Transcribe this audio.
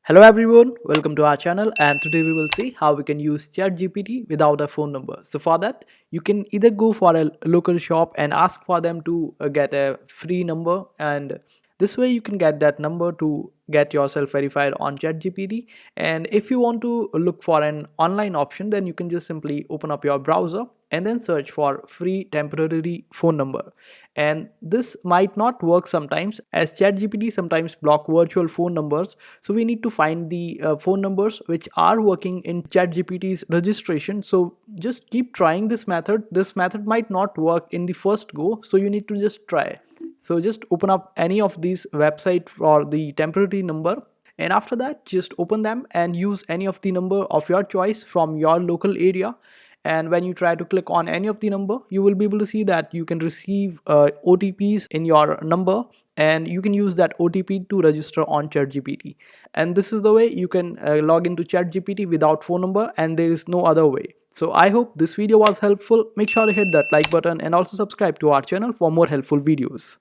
Hello everyone, welcome to our channel, and today we will see how we can use ChatGPT without a phone number. So for that, you can either go for a local shop and ask for them to get a free number, and this way you can get that number to get yourself verified on ChatGPT. And if you want to look for an online option, then you can just simply open up your browser and then search for free temporary phone number. And this might not work sometimes, as ChatGPT sometimes block virtual phone numbers. So we need to find the phone numbers which are working in ChatGPT's registration. So just keep trying this method. This method might not work in the first go, so you need to just try. So just open up any of these website for the temporary number, and after that just open them and use any of the number of your choice from your local area. And when you try to click on any of the number, you will be able to see that you can receive OTPs in your number, and you can use that OTP to register on ChatGPT. And this is the way you can log into ChatGPT without phone number, and there is no other way. So I hope this video was helpful. Make sure to hit that like button and also subscribe to our channel for more helpful videos.